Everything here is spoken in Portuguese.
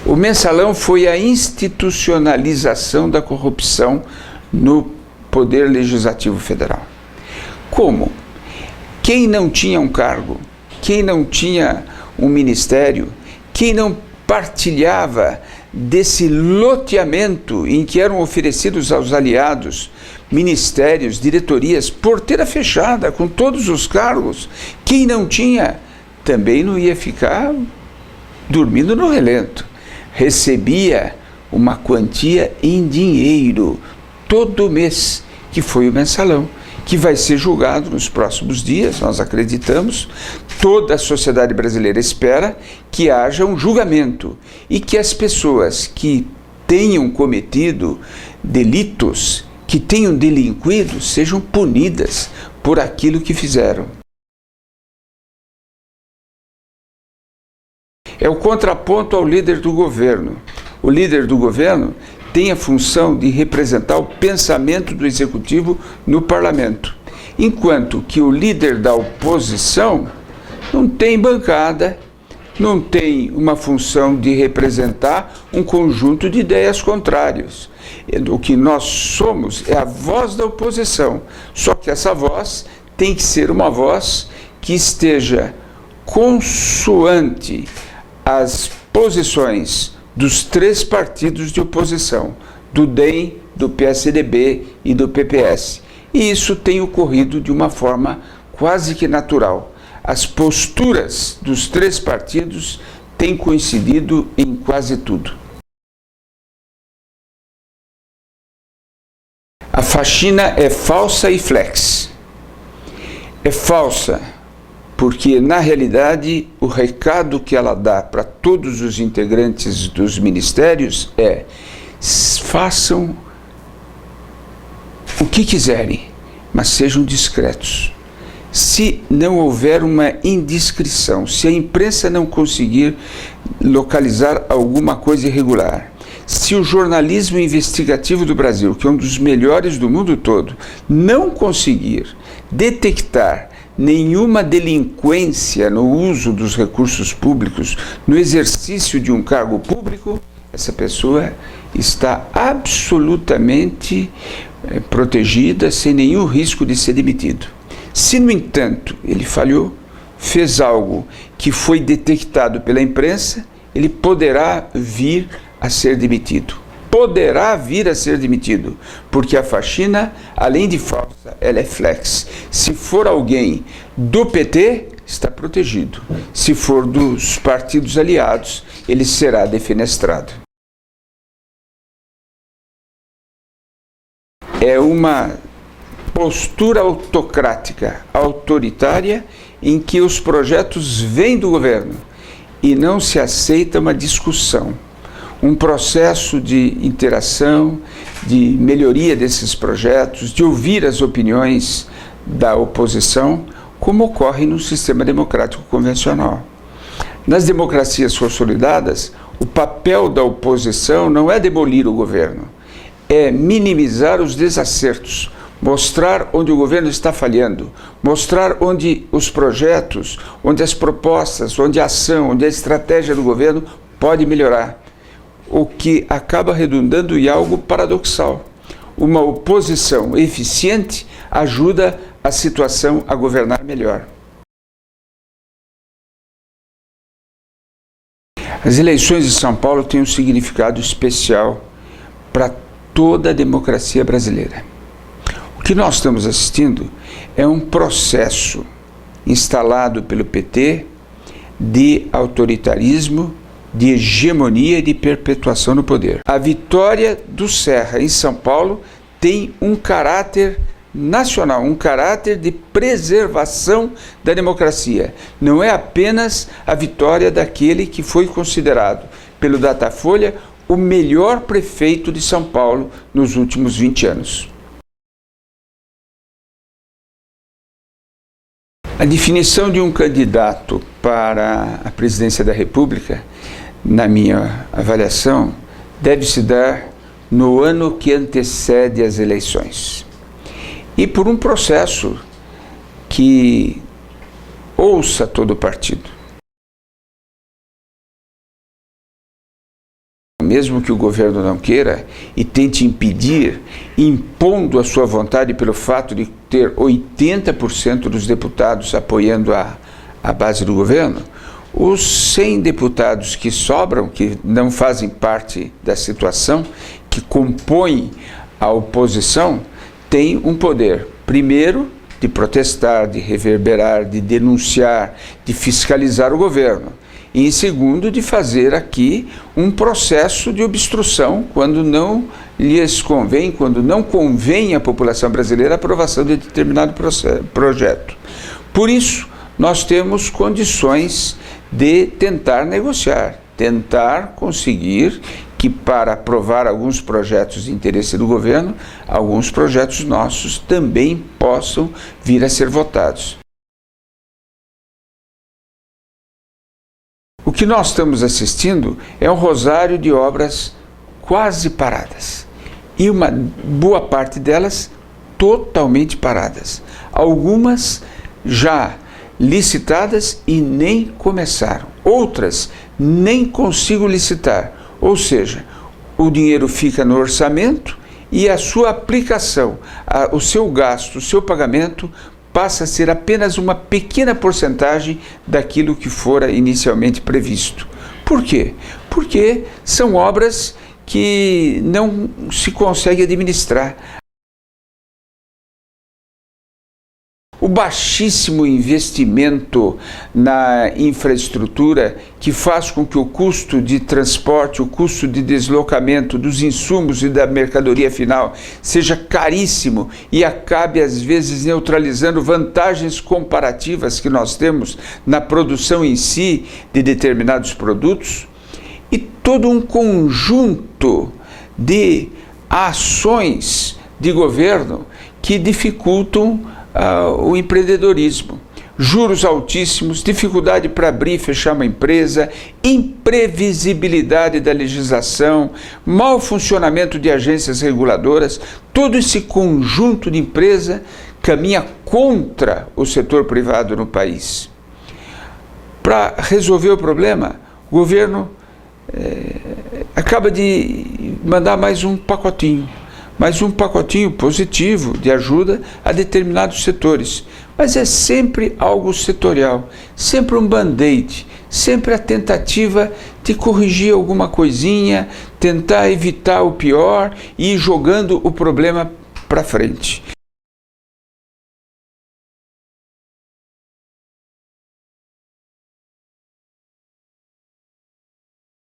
O mensalão foi a institucionalização da corrupção no Poder Legislativo Federal. Como? Quem não tinha um cargo, quem não tinha um ministério, quem não partilhava desse loteamento em que eram oferecidos aos aliados ministérios, diretorias, porteira fechada, com todos os cargos, quem não tinha também não ia ficar dormindo no relento. Recebia uma quantia em dinheiro todo mês, que foi o mensalão, que vai ser julgado nos próximos dias, nós acreditamos. Toda a sociedade brasileira espera que haja um julgamento e que as pessoas que tenham cometido delitos, que tenham delinquido, sejam punidas por aquilo que fizeram. É o contraponto ao líder do governo. O líder do governo tem a função de representar o pensamento do executivo no parlamento, enquanto que o líder da oposição não tem bancada, não tem uma função de representar um conjunto de ideias contrárias. O que nós somos é a voz da oposição, só que essa voz tem que ser uma voz que esteja consoante as posições dos três partidos de oposição, do DEM, do PSDB e do PPS. E isso tem ocorrido de uma forma quase que natural. As posturas dos três partidos têm coincidido em quase tudo. A faxina é falsa e flex. É falsa porque, na realidade, o recado que ela dá para todos os integrantes dos ministérios é: façam o que quiserem, mas sejam discretos. Se não houver uma indiscrição, se a imprensa não conseguir localizar alguma coisa irregular, se o jornalismo investigativo do Brasil, que é um dos melhores do mundo todo, não conseguir detectar nenhuma delinquência no uso dos recursos públicos, no exercício de um cargo público, essa pessoa está absolutamente protegida, sem nenhum risco de ser demitido. Se, no entanto, ele falhou, fez algo que foi detectado pela imprensa, ele poderá vir a ser demitido. Poderá vir a ser demitido, porque a faxina, além de falsa, ela é flex. Se for alguém do PT, está protegido. Se for dos partidos aliados, ele será defenestrado. É uma postura autocrática, autoritária, em que os projetos vêm do governo e não se aceita uma discussão, um processo de interação, de melhoria desses projetos, de ouvir as opiniões da oposição, como ocorre no sistema democrático convencional. Nas democracias consolidadas, o papel da oposição não é demolir o governo, é minimizar os desacertos, mostrar onde o governo está falhando, mostrar onde os projetos, onde as propostas, onde a ação, onde a estratégia do governo pode melhorar. O que acaba redundando em algo paradoxal. Uma oposição eficiente ajuda a situação a governar melhor. As eleições de São Paulo têm um significado especial para toda a democracia brasileira. O que nós estamos assistindo é um processo instalado pelo PT de autoritarismo, de hegemonia e de perpetuação no poder. A vitória do Serra em São Paulo tem um caráter nacional, um caráter de preservação da democracia. Não é apenas a vitória daquele que foi considerado pelo Datafolha o melhor prefeito de São Paulo nos últimos 20 anos. A definição de um candidato para a presidência da República, na minha avaliação, deve se dar no ano que antecede as eleições. e por um processo que ouça todo o partido. Mesmo que o governo não queira e tente impedir, impondo a sua vontade pelo fato de ter 80% dos deputados apoiando a base do governo, os 100 deputados que sobram, que não fazem parte da situação, que compõem a oposição, têm um poder, primeiro, de protestar, de reverberar, de denunciar, de fiscalizar o governo. E, em segundo, de fazer aqui um processo de obstrução quando não lhes convém, quando não convém à população brasileira a aprovação de determinado projeto. Por isso, nós temos condições de tentar negociar, tentar conseguir que, para aprovar alguns projetos de interesse do governo, alguns projetos nossos também possam vir a ser votados. O que nós estamos assistindo é um rosário de obras quase paradas, e uma boa parte delas totalmente paradas. Algumas já licitadas e nem começaram, outras nem consigo licitar, ou seja, o dinheiro fica no orçamento e a sua aplicação, o seu gasto, o seu pagamento passa a ser apenas uma pequena porcentagem daquilo que fora inicialmente previsto. Por quê? Porque são obras que não se consegue administrar. O baixíssimo investimento na infraestrutura, que faz com que o custo de transporte, o custo de deslocamento dos insumos e da mercadoria final seja caríssimo e acabe às vezes neutralizando vantagens comparativas que nós temos na produção em si de determinados produtos, e todo um conjunto de ações de governo que dificultam o empreendedorismo. Juros altíssimos, dificuldade para abrir e fechar uma empresa, imprevisibilidade da legislação, mau funcionamento de agências reguladoras, todo esse conjunto de empresa caminha contra o setor privado no país. Para resolver o problema, o governo acaba de mandar mais um pacotinho positivo de ajuda a determinados setores. Mas é sempre algo setorial, sempre um band-aid, sempre a tentativa de corrigir alguma coisinha, tentar evitar o pior e ir jogando o problema para frente.